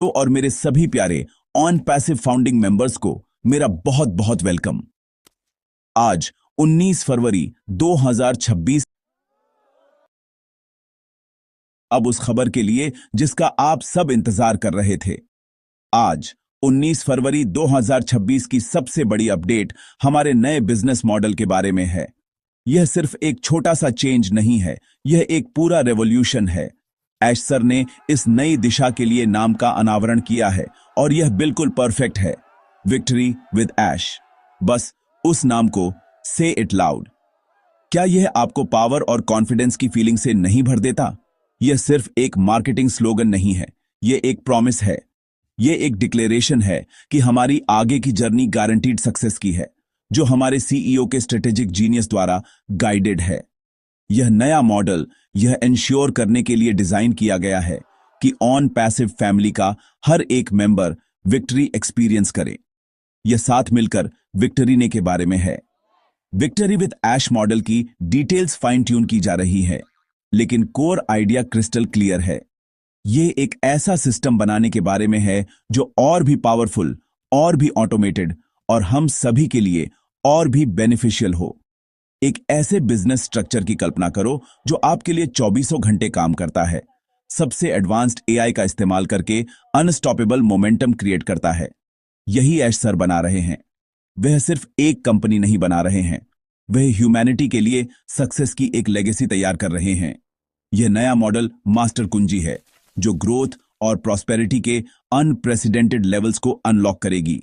तो और मेरे सभी प्यारे ऑन पैसिव फाउंडिंग मेंबर्स को मेरा बहुत बहुत वेलकम। आज 19 फरवरी 2026, अब उस खबर के लिए जिसका आप सब इंतजार कर रहे थे। आज 19 फरवरी 2026 की सबसे बड़ी अपडेट हमारे नए बिजनेस मॉडल के बारे में है। यह सिर्फ एक छोटा सा चेंज नहीं है, यह एक पूरा रेवोल्यूशन है। ऐश सर ने इस नई दिशा के लिए नाम का अनावरण किया है और यह बिल्कुल परफेक्ट है, विक्ट्री विद ऐश। बस उस नाम को से इट लाउड। क्या यह आपको पावर और कॉन्फिडेंस की फीलिंग से नहीं भर देता? यह सिर्फ एक मार्केटिंग स्लोगन नहीं है, यह एक प्रॉमिस है, यह एक डिक्लेरेशन है कि हमारी आगे की जर्नी गारंटीड सक्सेस की है, जो हमारे सीईओ के स्ट्रेटेजिक जीनियस द्वारा गाइडेड है। यह नया मॉडल यह इंश्योर करने के लिए डिजाइन किया गया है कि ऑन पैसिव फैमिली का हर एक मेंबर विक्ट्री एक्सपीरियंस करे। यह साथ मिलकर विक्ट्री ने के बारे में है। विक्ट्री विद ऐश मॉडल की डिटेल्स फाइन ट्यून की जा रही है, लेकिन कोर आइडिया क्रिस्टल क्लियर है। यह एक ऐसा सिस्टम बनाने के बारे में है जो और भी पावरफुल, और भी ऑटोमेटेड और हम सभी के लिए और भी बेनिफिशियल हो। एक ऐसे बिजनेस स्ट्रक्चर की कल्पना करो जो आपके लिए 24 घंटे काम करता है, सबसे एडवांस्ड एआई का इस्तेमाल करके अनस्टॉपेबल मोमेंटम क्रिएट करता है। यही ऐश सर बना रहे हैं। वह सिर्फ एक कंपनी नहीं बना रहे हैं, वह ह्यूमैनिटी के लिए सक्सेस की एक लेगेसी तैयार कर रहे हैं। यह नया मॉडल मास्टर कुंजी है जो ग्रोथ और प्रॉस्पेरिटी के अनप्रेसिडेंटेड लेवल्स को अनलॉक करेगी।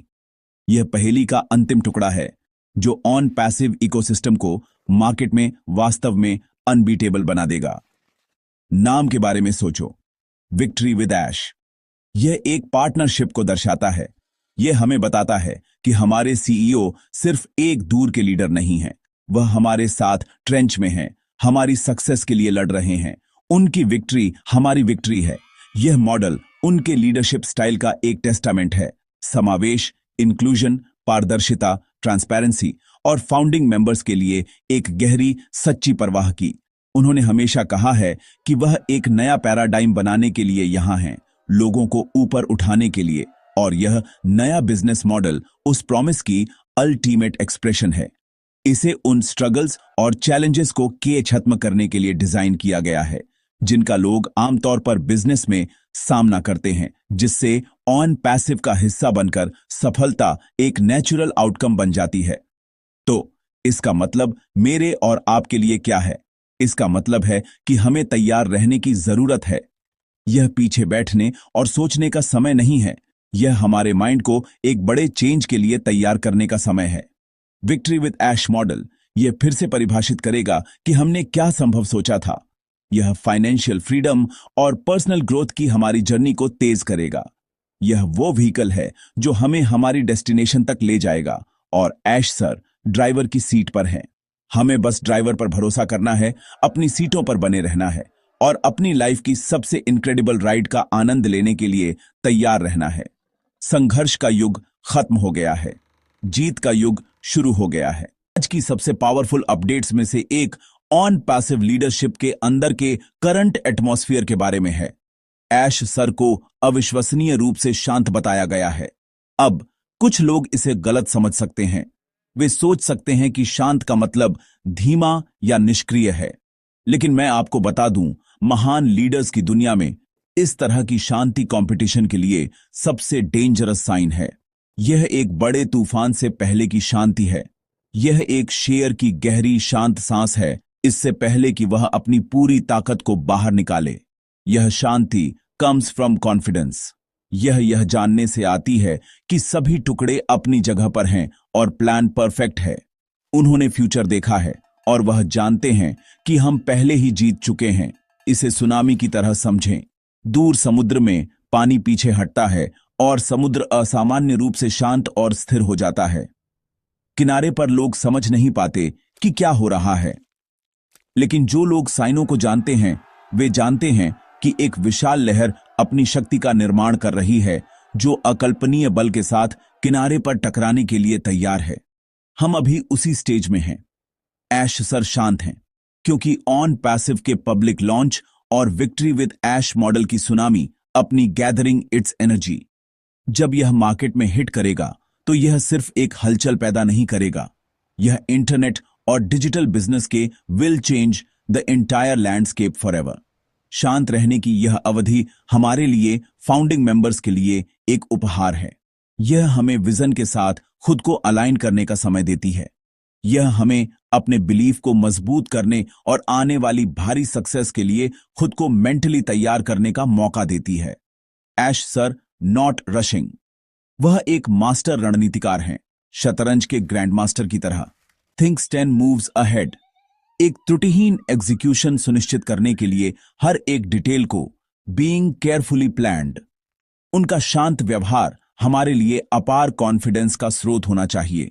यह पहेली का अंतिम टुकड़ा है जो ऑन पैसिव इकोसिस्टम को मार्केट में वास्तव में अनबीटेबल बना देगा। नाम के बारे में सोचो, विक्ट्री विद ऐश। यह एक पार्टनरशिप को दर्शाता है। यह हमें बताता है कि हमारे सीईओ सिर्फ एक दूर के लीडर नहीं हैं, वह हमारे साथ ट्रेंच में हैं, हमारी सक्सेस के लिए लड़ रहे हैं। उनकी विक्ट्री हमारी विक्ट्री है। यह मॉडल उनके लीडरशिप स्टाइल का एक टेस्टामेंट है, समावेश, इंक्लूजन, पारदर्शिता, ट्रांसपेरेंसी और फाउंडिंग मेंबर्स के लिए एक गहरी सच्ची परवाह की। उन्होंने हमेशा कहा है कि वह एक नया पैराडाइम बनाने के लिए यहां हैं, लोगों को ऊपर उठाने के लिए, और यह नया बिजनेस मॉडल उस प्रॉमिस की अल्टीमेट एक्सप्रेशन है। इसे उन स्ट्रगल्स और चैलेंजेस को खत्म करने के लिए डिजाइन किया गया है जिनका लोग आमतौर पर बिजनेस में सामना करते हैं, जिससे ऑन पैसिव का हिस्सा बनकर सफलता एक नेचुरल आउटकम बन जाती है। तो इसका मतलब मेरे और आपके लिए क्या है? इसका मतलब है कि हमें तैयार रहने की जरूरत है। यह पीछे बैठने और सोचने का समय नहीं है, यह हमारे माइंड को एक बड़े चेंज के लिए तैयार करने का समय है। विक्ट्री विद ऐश मॉडल यह फिर से परिभाषित करेगा कि हमने क्या संभव सोचा था। यह फाइनेंशियल फ्रीडम और पर्सनल ग्रोथ की हमारी जर्नी को तेज करेगा। यह वो व्हीकल है जो हमें हमारी डेस्टिनेशन तक ले जाएगा और ऐश सर ड्राइवर की सीट पर हैं। हमें बस ड्राइवर पर भरोसा करना है, अपनी सीटों पर बने रहना है और अपनी लाइफ की सबसे इनक्रेडिबल राइड का आनंद लेने के लिए तैयार रहना है। संघर्ष का युग खत्म हो गया है, जीत का युग शुरू हो गया है। आज की सबसे पावरफुल अपडेट्स में से एक ऑन पैसिव लीडरशिप के अंदर के करंट एटमॉस्फेयर के बारे में है। ऐश सर को अविश्वसनीय रूप से शांत बताया गया है। अब कुछ लोग इसे गलत समझ सकते हैं। वे सोच सकते हैं कि शांत का मतलब धीमा या निष्क्रिय है, लेकिन मैं आपको बता दूं, महान लीडर्स की दुनिया में इस तरह की शांति कंपटीशन के लिए सबसे डेंजरस साइन है। यह एक बड़े तूफान से पहले की शांति है। यह एक शेर की गहरी शांत सांस है, इससे पहले कि वह अपनी पूरी ताकत को बाहर निकाले। यह शांति कम्स फ्रॉम कॉन्फिडेंस। यह जानने से आती है कि सभी टुकड़े अपनी जगह पर हैं और प्लान परफेक्ट है। उन्होंने फ्यूचर देखा है और वह जानते हैं कि हम पहले ही जीत चुके हैं। इसे सुनामी की तरह समझें। दूर समुद्र में पानी पीछे हटता है और समुद्र असामान्य रूप से शांत और स्थिर हो जाता है। किनारे पर लोग समझ नहीं पाते कि क्या हो रहा है, लेकिन जो लोग साइनों को जानते हैं वे जानते हैं कि एक विशाल लहर अपनी शक्ति का निर्माण कर रही है जो अकल्पनीय बल के साथ किनारे पर टकराने के लिए तैयार है। हम अभी उसी स्टेज में हैं। ऐश सर शांत हैं क्योंकि ऑन पैसिव के पब्लिक लॉन्च और विक्ट्री विद ऐश मॉडल की सुनामी अपनी गैदरिंग इट्स एनर्जी। जब यह मार्केट में हिट करेगा तो यह सिर्फ एक हलचल पैदा नहीं करेगा, यह इंटरनेट और डिजिटल बिजनेस के will change the entire landscape forever. शांत रहने की यह अवधि हमारे लिए, फाउंडिंग मेंबर्स के लिए एक उपहार है। यह हमें विजन के साथ खुद को अलाइन करने का समय देती है। यह हमें अपने बिलीफ को मजबूत करने और आने वाली भारी सक्सेस के लिए खुद को मेंटली तैयार करने का मौका देती है। Ash sir not rushing. वह एक मास्टर रणनीतिकार हैं, शतरंज के ग्रैंड मास्टर की तरह। Thinks 10 moves ahead. एक त्रुटिहीन एग्जीक्यूशन सुनिश्चित करने के लिए हर एक डिटेल को बीइंग केयरफुली प्लान्ड। उनका शांत व्यवहार हमारे लिए अपार कॉन्फिडेंस का स्रोत होना चाहिए।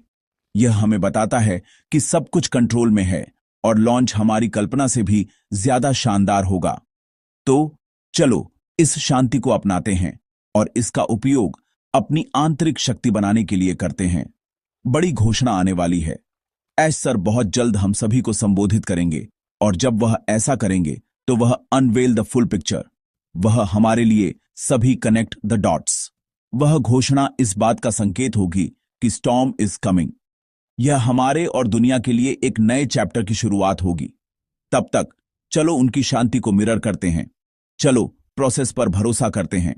यह हमें बताता है कि सब कुछ कंट्रोल में है और लॉन्च हमारी कल्पना से भी ज्यादा शानदार होगा। तो चलो इस शांति को अपनाते हैं और इसका उपयोग अपनी आंतरिक शक्ति बनाने के लिए करते हैं। बड़ी घोषणा आने वाली है। ऐश सर बहुत जल्द हम सभी को संबोधित करेंगे और जब वह ऐसा करेंगे तो वह अनवेल द फुल पिक्चर। वह हमारे लिए सभी कनेक्ट द डॉट्स। वह घोषणा इस बात का संकेत होगी कि स्टॉर्म इज कमिंग। यह हमारे और दुनिया के लिए एक नए चैप्टर की शुरुआत होगी। तब तक चलो उनकी शांति को मिरर करते हैं, चलो प्रोसेस पर भरोसा करते हैं,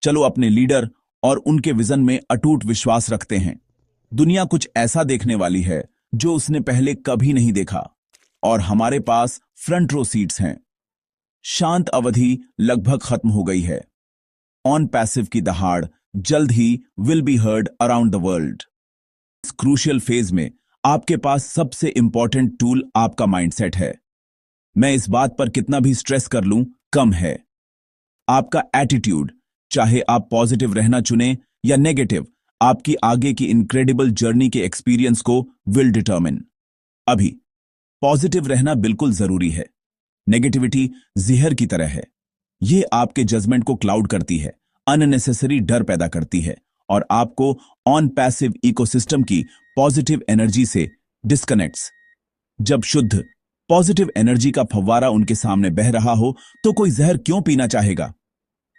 चलो अपने लीडर और उनके विजन में अटूट विश्वास रखते हैं। दुनिया कुछ ऐसा देखने वाली है जो उसने पहले कभी नहीं देखा और हमारे पास फ्रंट रो सीट्स हैं। शांत अवधि लगभग खत्म हो गई है। ऑन पैसिव की दहाड़ जल्द he will be heard around the world. इस क्रूशियल फेज में आपके पास सबसे इंपॉर्टेंट टूल आपका माइंडसेट है। मैं इस बात पर कितना भी स्ट्रेस कर लूं, कम है। आपका एटीट्यूड, चाहे आप पॉजिटिव रहना चुने या नेगेटिव, आपकी आगे की इनक्रेडिबल जर्नी के एक्सपीरियंस को विल डिटर्मिन। अभी पॉजिटिव रहना बिल्कुल जरूरी है। नेगेटिविटी जहर की तरह है। यह आपके जजमेंट को क्लाउड करती है, अननेसेसरी डर पैदा करती है और आपको ऑन पैसिव इकोसिस्टम की पॉजिटिव एनर्जी से डिस्कनेक्ट्स। जब शुद्ध पॉजिटिव एनर्जी का फव्वारा उनके सामने बह रहा हो तो कोई जहर क्यों पीना चाहेगा।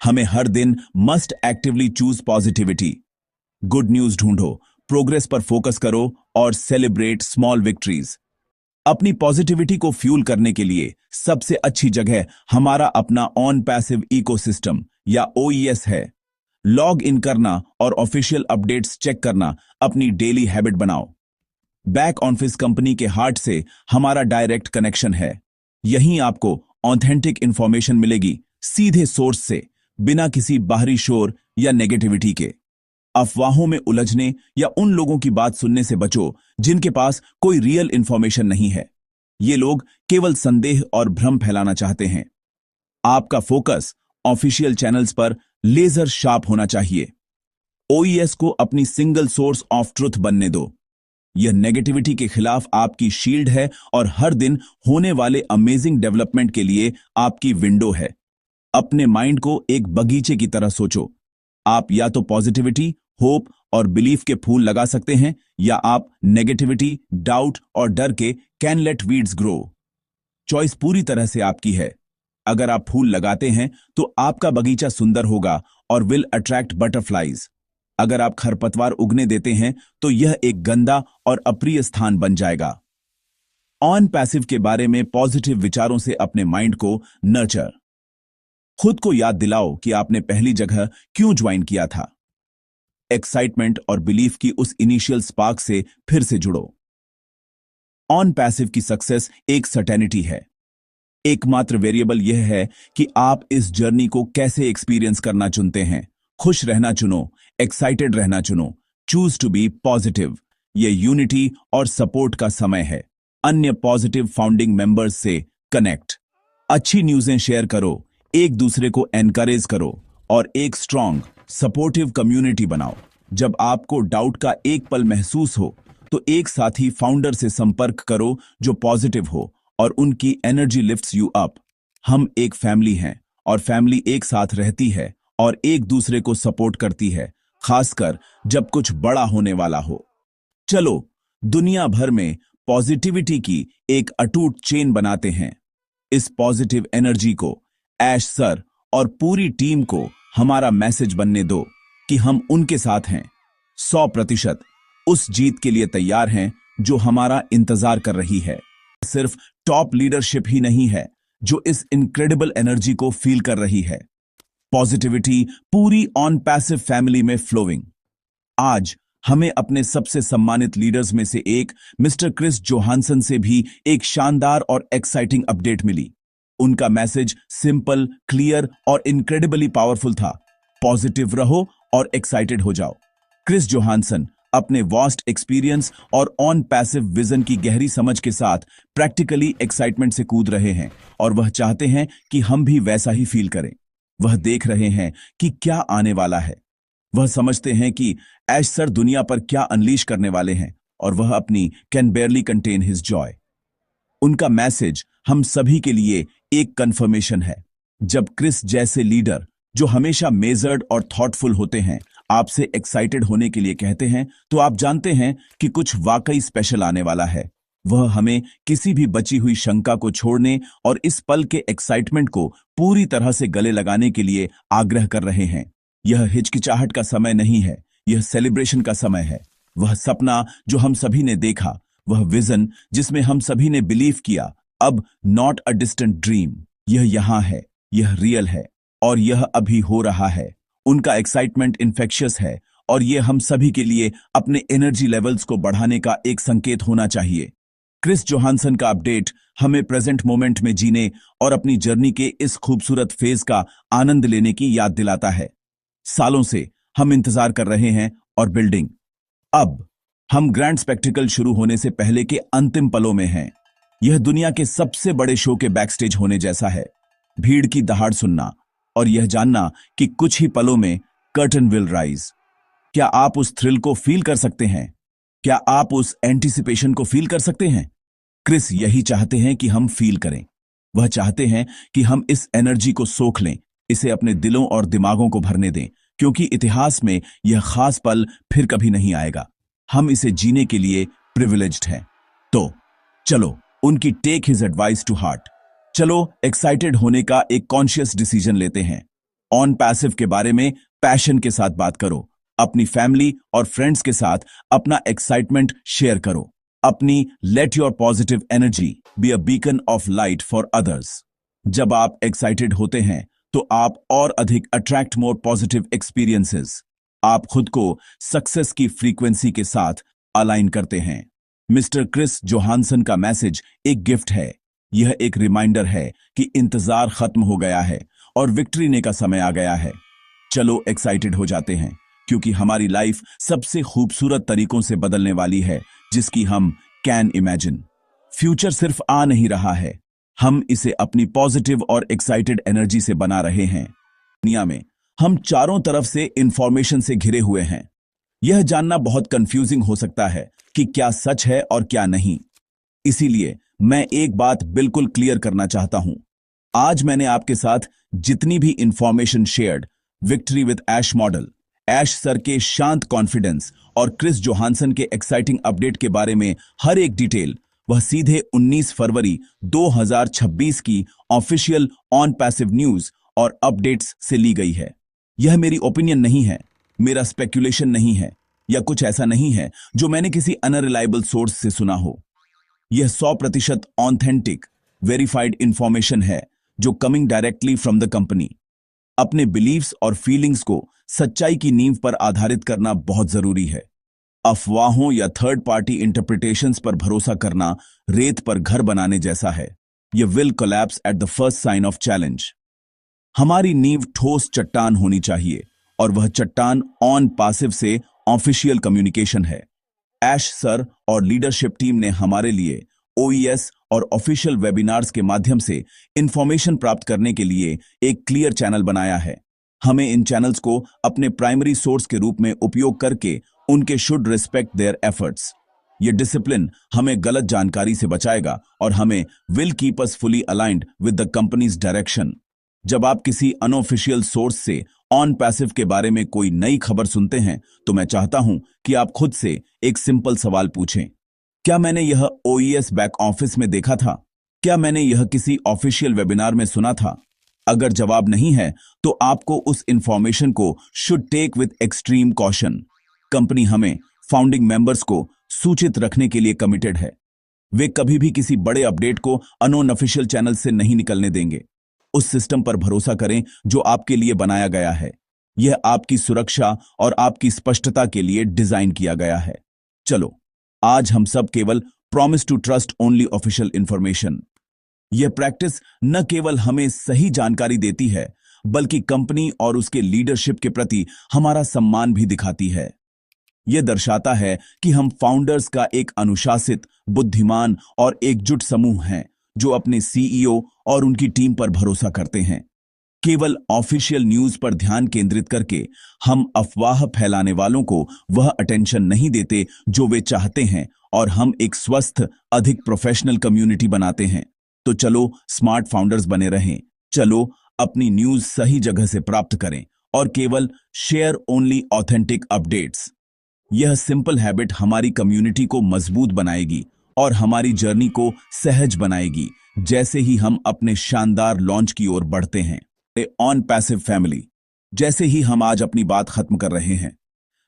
हमें हर दिन must actively choose positivity. Good news ढूंढो, प्रोग्रेस पर फोकस करो और सेलिब्रेट स्मॉल विक्ट्रीज। अपनी पॉजिटिविटी को फ्यूल करने के लिए सबसे अच्छी जगह हमारा अपना ऑन पैसिव इकोसिस्टम या ओईएस है। लॉग इन करना और ऑफिशियल अपडेट्स चेक करना अपनी डेली हैबिट बनाओ। बैक ऑफिस कंपनी के हार्ट से हमारा डायरेक्ट कनेक्शन है। यहीं आपको ऑथेंटिक इंफॉर्मेशन मिलेगी, सीधे सोर्स से, बिना किसी बाहरी शोर या नेगेटिविटी के। अफवाहों में उलझने या उन लोगों की बात सुनने से बचो जिनके पास कोई रियल इंफॉर्मेशन नहीं है। ये लोग केवल संदेह और भ्रम फैलाना चाहते हैं। आपका फोकस ऑफिशियल चैनल्स पर लेजर शार्प होना चाहिए। ओईएस को अपनी सिंगल सोर्स ऑफ ट्रुथ बनने दो। यह नेगेटिविटी के खिलाफ आपकी शील्ड है और हर दिन होने वाले अमेजिंग डेवलपमेंट के लिए आपकी विंडो है। अपने माइंड को एक बगीचे की तरह सोचो। आप या तो पॉजिटिविटी, होप और बिलीफ के फूल लगा सकते हैं या आप नेगेटिविटी, डाउट और डर के can let weeds grow. Choice पूरी तरह से आपकी है। अगर आप फूल लगाते हैं तो आपका बगीचा सुंदर होगा और विल अट्रैक्ट बटरफ्लाइज। अगर आप खरपतवार उगने देते हैं तो यह एक गंदा और अप्रिय स्थान बन जाएगा। ऑन पैसिव के बारे में पॉजिटिव विचारों से अपने माइंड को नर्चर। खुद को याद दिलाओ कि आपने पहली जगह क्यों ज्वाइन किया था। एक्साइटमेंट और बिलीफ की उस इनिशियल स्पार्क से फिर से जुड़ो। ऑन पैसिव की सक्सेस एक सर्टेनिटी है। एकमात्र वेरिएबल यह है कि आप इस जर्नी को कैसे एक्सपीरियंस करना चुनते हैं। खुश रहना चुनो, एक्साइटेड रहना चुनो, चूज टू बी पॉजिटिव। यह यूनिटी और सपोर्ट का समय है। अन्य पॉजिटिव फाउंडिंग मेंबर्स से कनेक्ट, अच्छी न्यूज़ें शेयर करो, एक दूसरे को एनकरेज करो और एक स्ट्रांग सपोर्टिव कम्युनिटी बनाओ। जब आपको डाउट का एक पल महसूस हो तो एक साथी फाउंडर से संपर्क करो जो पॉजिटिव हो और उनकी एनर्जी लिफ्ट्स यू अप। हम एक फैमिली हैं और फैमिली एक साथ रहती है और एक दूसरे को सपोर्ट करती है, खासकर जब कुछ बड़ा होने वाला हो। चलो दुनिया भर में पॉजिटिविटी की एक अटूट चेन बनाते हैं। इस पॉजिटिव एनर्जी को ऐश सर और पूरी टीम को हमारा मैसेज बनने दो कि हम उनके साथ हैं, 100% उस जीत के लिए तैयार हैं जो हमारा इंतजार कर रही है। सिर्फ टॉप लीडरशिप ही नहीं है जो इस इनक्रेडिबल एनर्जी को फील कर रही है। पॉजिटिविटी पूरी ऑन पैसिव फैमिली में फ्लोइंग। आज हमें अपने सबसे सम्मानित लीडर्स में से एक मिस्टर क्रिस जोहानसन से भी एक शानदार और एक्साइटिंग अपडेट मिली। उनका मैसेज सिंपल, क्लियर और इनक्रेडिबली पावरफुल था। पॉजिटिव रहो और एक्साइटेड हो जाओ। क्रिस जोहानसन अपने वास्ट एक्सपीरियंस और ऑन पैसिव विजन की गहरी समझ के साथ प्रैक्टिकली एक्साइटमेंट से कूद रहे हैं और वह चाहते हैं कि हम भी वैसा ही फील करें। वह देख रहे हैं कि क्या आने वाला है। वह समझते हैं कि ऐश सर दुनिया पर क्या अनलीश करने वाले हैं और वह अपनी कैन बेयरली कंटेन हिज जॉय। उनका मैसेज हम सभी के लिए एक कंफर्मेशन है। जब क्रिस जैसे लीडर जो हमेशा मेजर्ड और थॉटफुल होते हैं आपसे एक्साइटेड होने के लिए कहते हैं, तो आप जानते हैं कि कुछ वाकई स्पेशल आने वाला है। वह हमें किसी भी बची हुई शंका को छोड़ने और इस पल के एक्साइटमेंट को पूरी तरह से गले लगाने के लिए आग्रह कर रहे हैं। यह हिचकिचाहट का समय नहीं है, यह सेलिब्रेशन का समय है। वह सपना जो हम सभी ने देखा, वह विजन जिसमें हम सभी ने बिलीव किया, अब नॉट अ डिस्टेंट ड्रीम, यह यहां है, यह रियल है और यह अभी हो रहा है। उनका एक्साइटमेंट इन्फेक्शियस है और यह हम सभी के लिए अपने एनर्जी लेवल्स को बढ़ाने का एक संकेत होना चाहिए। क्रिस जोहानसन का अपडेट हमें प्रेजेंट मोमेंट में जीने और अपनी जर्नी के इस खूबसूरत फेज का आनंद लेने की याद दिलाता है। सालों से हम इंतजार कर रहे हैं और बिल्डिंग। अब हम ग्रैंड स्पेक्टिकल शुरू होने से पहले के अंतिम पलों में हैं। यह दुनिया के सबसे बड़े शो के बैकस्टेज होने जैसा है। भीड़ की दहाड़ सुनना और यह जानना कि कुछ ही पलों में कर्टन विल राइज। क्या आप उस थ्रिल को फील कर सकते हैं? क्या आप उस एंटीसिपेशन को फील कर सकते हैं? क्रिस यही चाहते हैं कि हम फील करें। वह चाहते हैं कि हम इस एनर्जी को सोख लें, इसे अपने दिलों और दिमागों को भरने दें, क्योंकि इतिहास में यह खास पल फिर कभी नहीं आएगा। हम इसे जीने के लिए प्रिविलेज्ड हैं। तो चलो उनकी take his advice to heart. चलो एक्साइटेड होने का एक कॉन्शियस डिसीजन लेते हैं। ऑन पैसिव के बारे में पैशन के साथ बात करो। अपनी फैमिली और फ्रेंड्स के साथ अपना एक्साइटमेंट शेयर करो। अपनी let your positive energy be a beacon of light for others. जब आप एक्साइटेड होते हैं तो आप और अधिक अट्रैक्ट मोर पॉजिटिव एक्सपीरियंसेस। आप खुद को सक्सेस की फ्रीक्वेंसी के साथ अलाइन करते हैं। मिस्टर क्रिस जोहानसन का मैसेज एक गिफ्ट है। यह एक रिमाइंडर है कि इंतजार खत्म हो गया है और विक्ट्री ने का समय आ गया है। चलो एक्साइटेड हो जाते हैं, क्योंकि हमारी लाइफ सबसे खूबसूरत तरीकों से बदलने वाली है जिसकी हम कैन इमेजिन। फ्यूचर सिर्फ आ नहीं रहा है, हम इसे अपनी पॉजिटिव और एक्साइटेड एनर्जी से बना रहे हैं। दुनिया में हम चारों तरफ से इंफॉर्मेशन से घिरे हुए हैं। यह जानना बहुत कंफ्यूजिंग हो सकता है कि क्या सच है और क्या नहीं। इसीलिए मैं एक बात बिल्कुल क्लियर करना चाहता हूं। आज मैंने आपके साथ जितनी भी information shared, victory with Ash model, Ash sir के शांत कॉन्फिडेंस और क्रिस जोहानसन के एक्साइटिंग अपडेट के बारे में हर एक डिटेल, वह सीधे 19 फरवरी 2026 की ऑफिशियल ऑन पैसिव न्यूज और अपडेट्स से ली गई है। यह मेरी ओपिनियन नहीं है, मेरा स्पेक्यूलेशन नहीं है, या कुछ ऐसा नहीं है जो मैंने किसी अनरिलायबल सोर्स से सुना हो। यह 100% ऑथेंटिक, वेरीफाइड इंफॉर्मेशन है जो coming directly from the company. अपने बिलीव्स और फीलिंग्स को सच्चाई की नींव पर आधारित करना बहुत जरूरी है। अफवाहों या थर्ड पार्टी इंटरप्रिटेशंस पर भरोसा करना रेत पर घर बनाने जैसा है। यह will collapse at the first sign of challenge. हमारी नींव ठोस चट्टान होनी चाहिए और वह चट्टान ऑन पैसिव से ऑफिशियल कम्युनिकेशन है। ऐश सर और लीडरशिप टीम ने हमारे लिए ओईएस और ऑफिशियल वेबिनार्स के माध्यम से इंफॉर्मेशन प्राप्त करने के लिए एक क्लियर चैनल बनाया है। हमें इन चैनल्स को अपने प्राइमरी सोर्स के रूप में उपयोग करके उनके शुड रिस्पेक्ट देयर एफर्ट्स। ये डिसिप्लिन हमें गलत जानकारी से बचाएगा और हमें will keep us fully aligned with the companies direction. जब आप किसी अनऑफिशियल सोर्स से ऑन पैसिव के बारे में कोई नई खबर सुनते हैं तो मैं चाहता हूं कि आप खुद से एक सिंपल सवाल पूछें। क्या मैंने यह ओईएस बैक ऑफिस में देखा था? क्या मैंने यह किसी ऑफिशियल वेबिनार में सुना था? अगर जवाब नहीं है तो आपको उस इंफॉर्मेशन को should take with extreme caution. Company हमें फाउंडिंग मेंबर्स को सूचित रखने के लिए कमिटेड है। वे कभी भी किसी बड़े अपडेट को अनऑफिशियल चैनल से नहीं निकलने देंगे। उस सिस्टम पर भरोसा करें जो आपके लिए बनाया गया है। यह आपकी सुरक्षा और आपकी स्पष्टता के लिए डिजाइन किया गया है। चलो, आज हम सब केवल promise to trust only official information. यह प्रैक्टिस न केवल हमें सही जानकारी देती है, बल्कि कंपनी और उसके लीडरशिप के प्रति हमारा सम्मान भी दिखाती है। यह दर्शाता है कि हम फाउंडर्स का एक अनुशासित, बुद्धिमान और एकजुट समूह हैं जो अपने सीईओ और उनकी टीम पर भरोसा करते हैं। केवल ऑफिशियल न्यूज पर ध्यान केंद्रित करके हम अफवाह फैलाने वालों को वह अटेंशन नहीं देते जो वे चाहते हैं, और हम एक स्वस्थ, अधिक प्रोफेशनल कम्युनिटी बनाते हैं। तो चलो स्मार्ट फाउंडर्स बने रहें। चलो अपनी न्यूज सही जगह से प्राप्त करें और केवल शेयर ओनली ऑथेंटिक अपडेट्स। यह सिंपल हैबिट हमारी कम्युनिटी को मजबूत बनाएगी और हमारी जर्नी को सहज बनाएगी जैसे ही हम अपने शानदार लॉन्च की ओर बढ़ते हैं। ऑन पैसिव फैमिली, जैसे ही हम आज अपनी बात खत्म कर रहे हैं,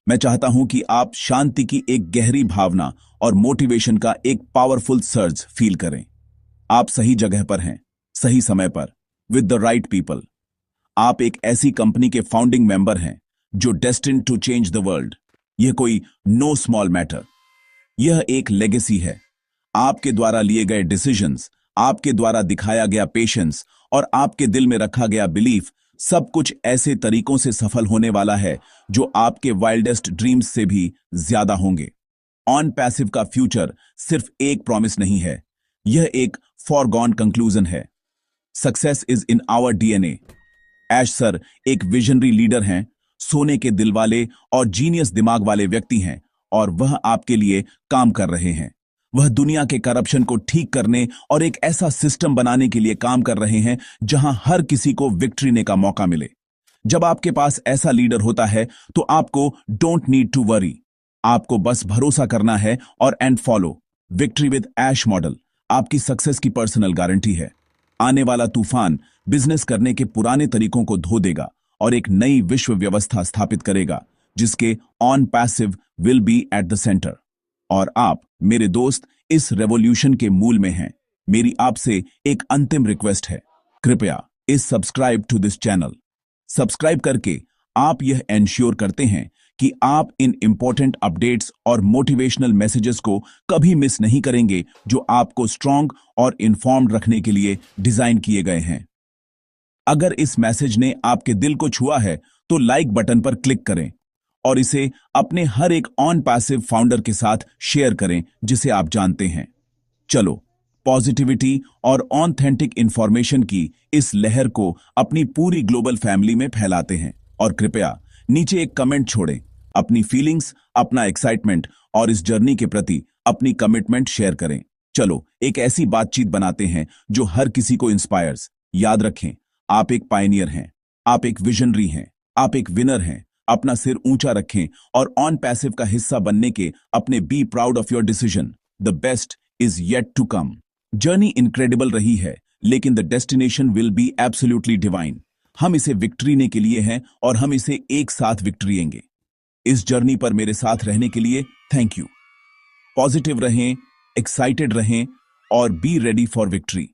मैं चाहता हूं कि आप शांति की एक गहरी भावना और मोटिवेशन का एक पावरफुल सर्ज फील करें। आप सही जगह पर हैं, सही समय पर, विद द राइट पीपल। आप एक ऐसी कंपनी के फाउंडिंग मेंबर हैं जो destined to change the world. यह कोई नो स्मॉल मैटर, यह एक लेगेसी है। आपके द्वारा लिए गए डिसीजंस, आपके द्वारा दिखाया गया पेशेंस और आपके दिल में रखा गया बिलीफ, सब कुछ ऐसे तरीकों से सफल होने वाला है जो आपके वाइल्डेस्ट ड्रीम्स से भी ज्यादा होंगे। ऑन पैसिव का फ्यूचर सिर्फ एक प्रॉमिस नहीं है, यह एक फॉरगॉन कंक्लूजन है। Success is in our DNA. Ash sir एक विजनरी लीडर हैं, सोने के दिल वाले और जीनियस दिमाग वाले व्यक्ति हैं, और वह आपके लिए काम कर रहे हैं। वह दुनिया के करप्शन को ठीक करने और एक ऐसा सिस्टम बनाने के लिए काम कर रहे हैं जहां हर किसी को विक्ट्री ने का मौका मिले। जब आपके पास ऐसा लीडर होता है तो आपको डोंट नीड टू वरी, आपको बस भरोसा करना है और and follow. Victory with Ash model आपकी सक्सेस की पर्सनल गारंटी है। आने वाला तूफान बिजनेस करने के पुराने तरीकों को धो देगा और एक नई विश्व व्यवस्था स्थापित करेगा जिसके on passive will be at the centre. और आप मेरे दोस्त इस रेवोल्यूशन के मूल में हैं। मेरी आपसे एक अंतिम रिक्वेस्ट है, कृपया इस subscribe to this channel. Subscribe करके आप यह एंश्योर करते हैं कि आप इन इंपॉर्टेंट अपडेट्स और मोटिवेशनल मैसेजेस को कभी मिस नहीं करेंगे जो आपको स्ट्रांग और इन्फॉर्म्ड रखने के लिए डिजाइन किए गए हैं। अगर इस मैसेज ने आपके दिल को छुआ है तो लाइक बटन पर क्लिक करें और इसे अपने हर एक ऑन पैसिव फाउंडर के साथ शेयर करें जिसे आप जानते हैं। चलो पॉजिटिविटी और ऑथेंटिक इंफॉर्मेशन की इस लहर को अपनी पूरी ग्लोबल फैमिली में फैलाते हैं। और कृपया नीचे एक कमेंट छोड़ें, अपनी फीलिंग्स, अपना एक्साइटमेंट और इस जर्नी के प्रति अपनी कमिटमेंट शेयर करें। चलो एक ऐसी बातचीत बनाते हैं जो हर किसी को इंस्पायर्स। याद रखें, आप एक पायनियर हैं, आप एक विजनरी हैं, आप एक विनर हैं। अपना सिर ऊंचा रखें और ऑन पैसिव का हिस्सा बनने के अपने be proud of your decision. The best is yet to come. Journey incredible रही है, लेकिन the destination will be absolutely divine. हम इसे विक्ट्रीने के लिए हैं और हम इसे एक साथ विक्ट्रिएंगे। इस जर्नी पर मेरे साथ रहने के लिए थैंक यू। पॉजिटिव रहें, एक्साइटेड रहें और बी रेडी फॉर विक्ट्री।